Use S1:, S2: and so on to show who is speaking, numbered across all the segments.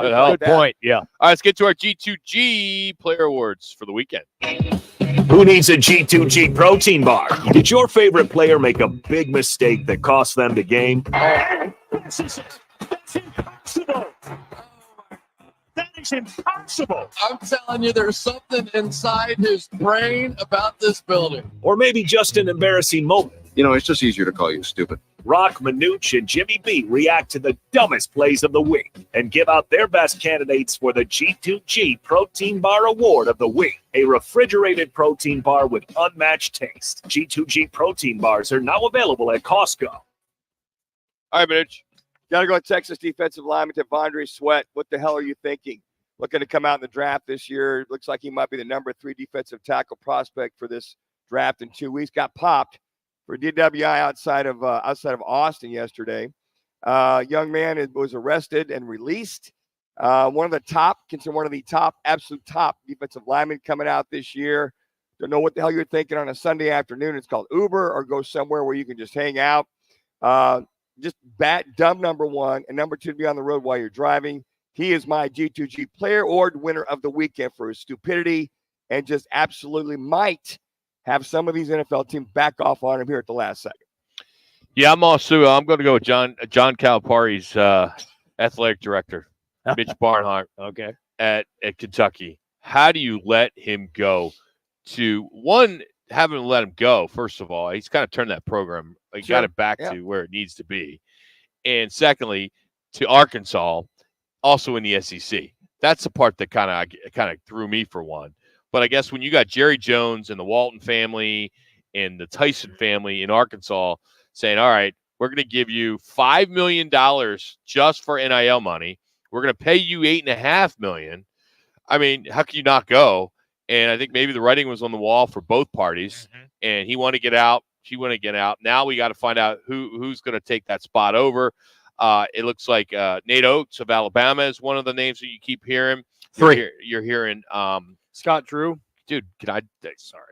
S1: Good point. Yeah.
S2: All right, let's get to our G2G player awards for the weekend.
S3: Who needs a G2G protein bar? Did your favorite player make a big mistake that cost them the game?
S4: That's impossible. That is impossible.
S5: I'm telling you, there's something inside his brain about this building.
S3: Or maybe just an embarrassing moment?
S6: You know, it's just easier to call you stupid.
S3: Rock, Manooch, and Jimmy B react to the dumbest plays of the week and give out their best candidates for the G2G Protein Bar Award of the Week, a refrigerated protein bar with unmatched taste. G2G protein bars are now available at Costco.
S2: All right, Mitch. Got to go to Texas defensive lineman Devondre Sweat. What the hell are you thinking? Looking to come out in the draft this year. Looks like he might be the number 3 defensive tackle prospect for this draft in 2 weeks. Got popped for DWI outside of Austin yesterday. Young man was arrested and released. One of the top, absolute top defensive linemen coming out this year. Don't know what the hell you're thinking on a Sunday afternoon. It's called Uber, or go somewhere where you can just hang out. Just dumb, number one, and number two, to be on the road while you're driving. He is my G2G Player Award winner of the weekend for his stupidity, and just absolutely might have some of these NFL teams back off on him here at the last second.
S1: Yeah, I'm going to go with John Calipari's athletic director, Mitch Barnhart.
S4: Okay.
S1: At Kentucky. How do you let him go? Haven't let him go, first of all. He's kind of turned that program, got it back to where it needs to be. And secondly, to Arkansas, also in the SEC. That's the part that kind of threw me for one. But I guess when you got Jerry Jones and the Walton family and the Tyson family in Arkansas saying, all right, we're going to give you $5 million just for NIL money. We're going to pay you $8.5 million. I mean, how can you not go? And I think maybe the writing was on the wall for both parties, and he wanted to get out. She wanted to get out. Now we got to find out who's going to take that spot over. It looks like Nate Oates of Alabama is one of the names that you keep hearing. You're hearing
S4: Scott Drew.
S1: Dude, sorry.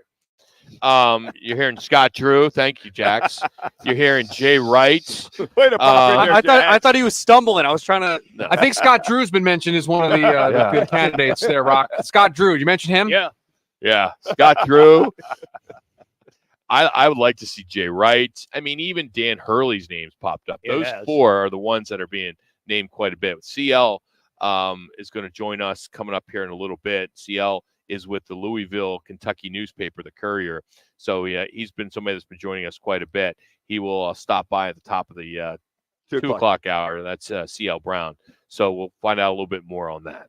S1: You're hearing Scott Drew. Thank you, Jax. You're hearing Jay Wright.
S2: Way to pop in there,
S7: I thought he was stumbling. I was trying to. I think Scott Drew's been mentioned as one of the good candidates there. Rock. Scott Drew. You mentioned him.
S1: Yeah. Scott Drew. I would like to see Jay Wright. I mean, even Dan Hurley's name's popped up. Those four are the ones that are being named quite a bit. CL is going to join us coming up here in a little bit. CL is with the Louisville, Kentucky newspaper, the Courier. So he's been somebody that's been joining us quite a bit. He will stop by at the top of the 2 o'clock hour. That's CL Brown. So we'll find out a little bit more on that.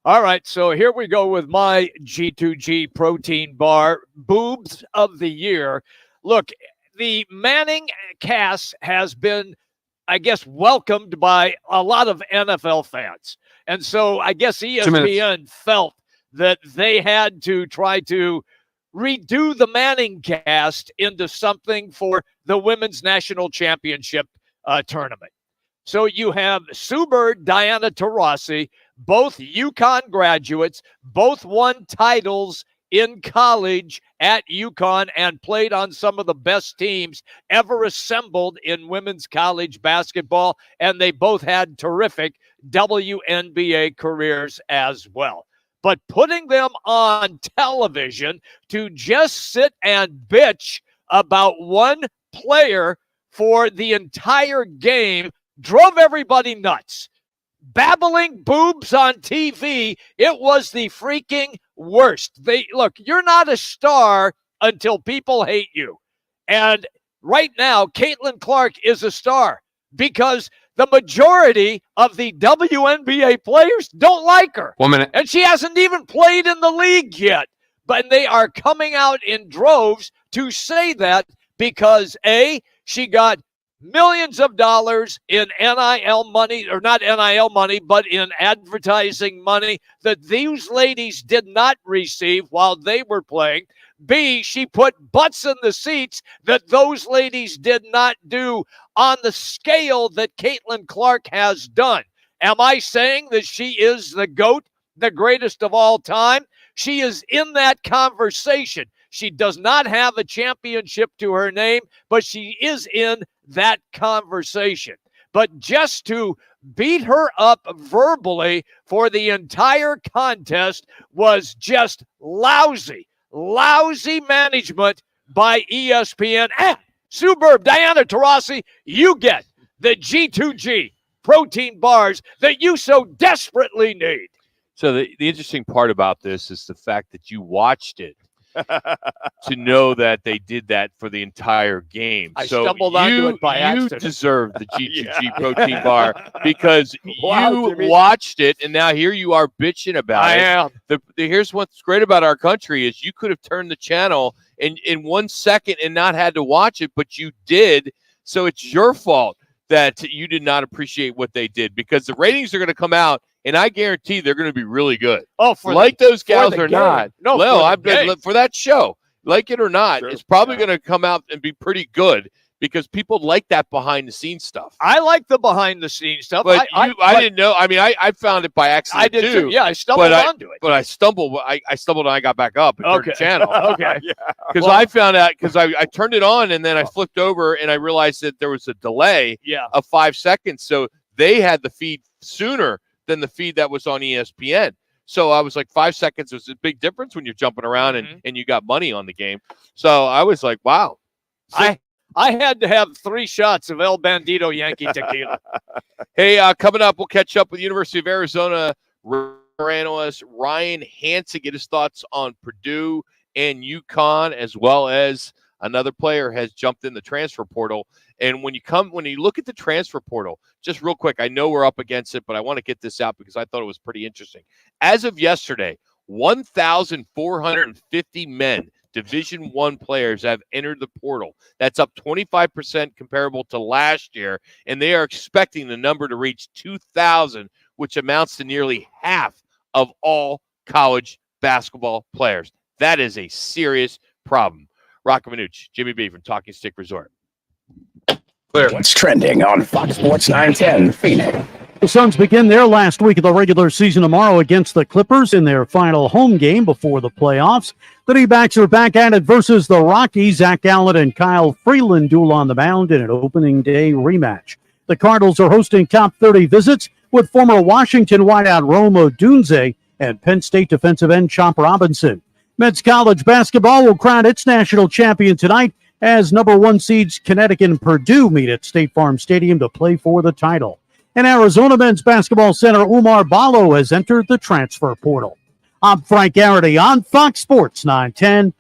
S4: All right, so here we go with my G2G protein bar, boobs of the year. Look, the Manning cast has been, I guess, welcomed by a lot of NFL fans. And so I guess ESPN felt that they had to try to redo the Manning cast into something for the Women's National Championship tournament. So you have Sue Bird, Diana Taurasi, both UConn graduates, both won titles in college at UConn and played on some of the best teams ever assembled in women's college basketball, and they both had terrific WNBA careers as well. But putting them on television to just sit and bitch about one player for the entire game drove everybody nuts. Babbling boobs on TV, it was the freaking worst. Look, you're not a star until people hate you. And right now, Caitlin Clark is a star because the majority of the WNBA players don't like her.
S7: 1 minute.
S4: And she hasn't even played in the league yet. But they are coming out in droves to say that because, A, she got millions of dollars in NIL money, or not NIL money, but in advertising money that these ladies did not receive while they were playing. B, she put butts in the seats that those ladies did not do on the scale that Caitlin Clark has done. Am I saying that she is the GOAT, the greatest of all time? She is in that conversation. She does not have a championship to her name, but she is in that conversation. but just to beat her up verbally for the entire contest was just lousy management by ESPN. Superb. Diana Taurasi, you get the G2G protein bars that you so desperately need.
S1: So the interesting part about this is the fact that you watched it to know that they did that for the entire game.
S4: I stumbled onto it by accident.
S1: You deserve the G2G protein bar because you watched it, and now here you are bitching about it.
S4: I am.
S1: Here's what's great about our country is you could have turned the channel in 1 second and not had to watch it, but you did. So it's your fault that you did not appreciate what they did, because the ratings are going to come out, and I guarantee they're going to be really good.
S4: Oh,
S1: those gals or not.
S4: No,
S1: for that show, like it or not,
S2: Sure.
S1: it's probably going to come out and be pretty good because people like that behind-the-scenes stuff.
S4: I like the behind-the-scenes stuff.
S1: But I didn't know. I mean, I found it by accident.
S4: I did too. Yeah, I
S1: stumbled
S4: onto it.
S1: But I stumbled. I stumbled and I got back up and turned the channel.
S4: Okay.
S1: Because I found out, because I turned it on and then I flipped over and I realized that there was a delay of 5 seconds. So they had the feed sooner than the feed that was on ESPN. So I was like, 5 seconds was a big difference when you're jumping around and you got money on the game. So I was like, wow.
S4: I had to have 3 shots of El Bandito Yankee tequila.
S1: Hey, coming up, we'll catch up with University of Arizona analyst Ryan Hansen, get his thoughts on Purdue and UConn, as well as another player has jumped in the transfer portal. And when you look at the transfer portal, just real quick, I know we're up against it, but I want to get this out because I thought it was pretty interesting. As of yesterday, 1,450 men, Division I players, have entered the portal. That's up 25% comparable to last year, and they are expecting the number to reach 2,000, which amounts to nearly half of all college basketball players. That is a serious problem. Rocco Minucci, Jimmy B from Talking Stick Resort.
S8: What's trending on Fox Sports 910 Phoenix?
S9: The Suns begin their last week of the regular season tomorrow against the Clippers in their final home game before the playoffs. The D-backs are back at it versus the Rockies. Zach Gallen and Kyle Freeland duel on the mound in an opening day rematch. The Cardinals are hosting top 30 visits with former Washington wideout Rome Odunze and Penn State defensive end Chop Robinson. Men's college basketball will crown its national champion tonight as number 1 seeds Connecticut and Purdue meet at State Farm Stadium to play for the title. And Arizona men's basketball center Umar Ballo has entered the transfer portal. I'm Frank Garrity on Fox Sports 910